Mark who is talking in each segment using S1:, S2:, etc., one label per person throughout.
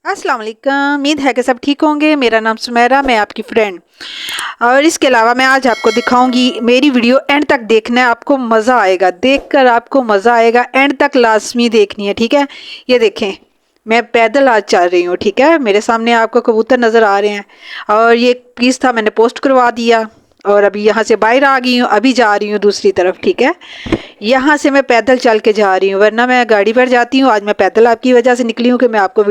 S1: अस्सलाम वालेकुम। उम्मीद है कि सब ठीक होंगे। मेरा नाम सुमेरा, मैं आपकी फ्रेंड। और इसके अलावा मैं आज आपको दिखाऊंगी, मेरी वीडियो एंड तक देखना है, आपको मज़ा आएगा, देखकर आपको मज़ा आएगा। एंड तक लाजमी देखनी है, ठीक है। ये देखें, मैं पैदल आज चल रही हूँ, ठीक है। मेरे सामने आपको कबूतर नज़र आ रहे हैं और ये पीस था, मैंने पोस्ट करवा दिया और अभी यहाँ से बाहर आ गई हूँ, अभी जा रही हूँ दूसरी तरफ, ठीक है। यहाँ से मैं पैदल चल के जा रही हूँ, वरना मैं गाड़ी पर जाती हूँ। आज मैं पैदल आपकी वजह से निकली हूँ कि मैं आपको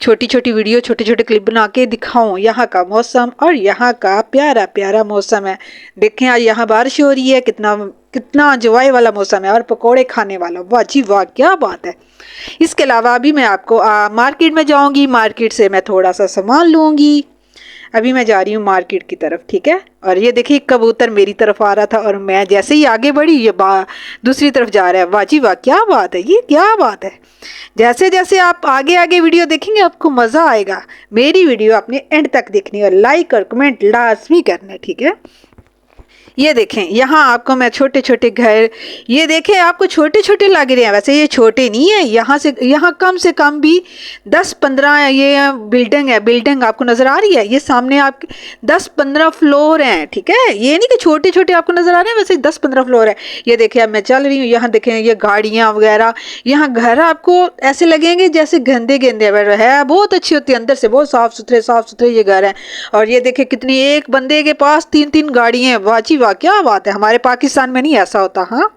S1: छोटी छोटी वीडियो छोटे छोटे क्लिप बना के दिखाऊँ यहाँ का मौसम। और यहाँ का प्यारा प्यारा मौसम है। देखें, आज यहाँ बारिश हो रही है, कितना कितना इंजॉय वाला मौसम है और पकोड़े खाने वाला। वाह जी वाह, क्या बात है। इसके अलावा अभी मैं आपको मार्केट में जाऊँगी, मार्केट से मैं थोड़ा सा सामान लूँगी। अभी मैं जा रही हूँ मार्केट की तरफ, ठीक है। और ये देखिए, कबूतर मेरी तरफ आ रहा था और मैं जैसे ही आगे बढ़ी ये दूसरी तरफ जा रहा है। वाह जी वाह, क्या बात है, ये क्या बात है। जैसे जैसे आप आगे आगे वीडियो देखेंगे आपको मज़ा आएगा। मेरी वीडियो आपने एंड तक देखनी है, लाइक और कमेंट लाजमी करना है, ठीक है। ये देखें, यहाँ आपको मैं छोटे छोटे घर, ये देखें आपको छोटे छोटे लग रहे हैं, वैसे ये छोटे नहीं है। यहाँ कम से कम भी 10-15 ये बिल्डिंग आपको नज़र आ रही है। ये सामने आपके 10-15 फ्लोर हैं, ठीक है। ये नहीं कि छोटे छोटे आपको नज़र आ रहे हैं, वैसे 10-15 फ्लोर है। ये देखें, अब मैं चल रही हूँ, यहाँ देखें ये गाड़ियाँ वगैरह। यहाँ घर आपको ऐसे लगेंगे जैसे गंदे गंदे है, बहुत अच्छी होती है, अंदर से बहुत साफ़ सुथरे ये घर हैं। और ये देखें, कितनी, एक बंदे के पास 3-3 गाड़ियाँ हैं। वाह जी वाह, क्या बात है। हमारे पाकिस्तान में नहीं ऐसा होता। हाँ,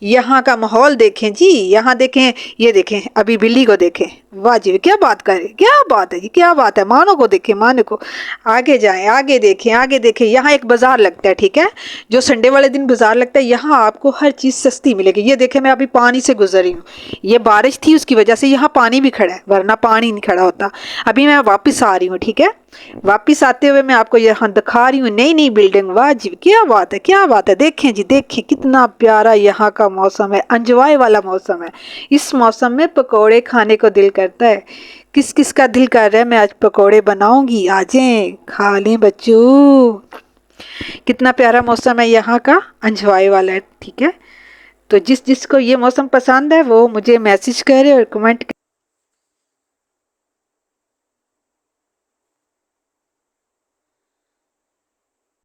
S1: यहाँ का माहौल देखें जी, यहाँ देखें, ये देखें, अभी बिल्ली को देखें। वाह जी, क्या बात करें, क्या बात है जी, क्या बात है। मानो को देखें, मानो को। आगे जाएं, आगे देखें, आगे देखें। यहाँ एक बाजार लगता है, ठीक है, जो संडे वाले दिन बाजार लगता है। यहाँ आपको हर चीज़ सस्ती मिलेगी। ये देखें, मैं अभी पानी से गुजर रही हूँ, ये बारिश थी उसकी वजह से यहाँ पानी भी खड़ा है, वरना पानी नहीं खड़ा होता। अभी मैं वापस आ रही हूँ, ठीक है। वापिस आते हुए मैं आपको यहाँ दिखा रही हूँ नई नई बिल्डिंग। वाह जी, क्या बात है, क्या बात है। देखें जी, देखें कितना प्यारा यहाँ का मौसम है, एंजॉय वाला मौसम है। इस मौसम में पकोड़े खाने को दिल करता है। किस किस का दिल कर रहा है, मैं आज पकोड़े बनाऊंगी, आ जाएं, खा लें बच्चों। कितना प्यारा मौसम है यहाँ का, एंजॉय वाला है, ठीक है। तो जिस जिसको ये मौसम पसंद है वो मुझे मैसेज करे और कमेंट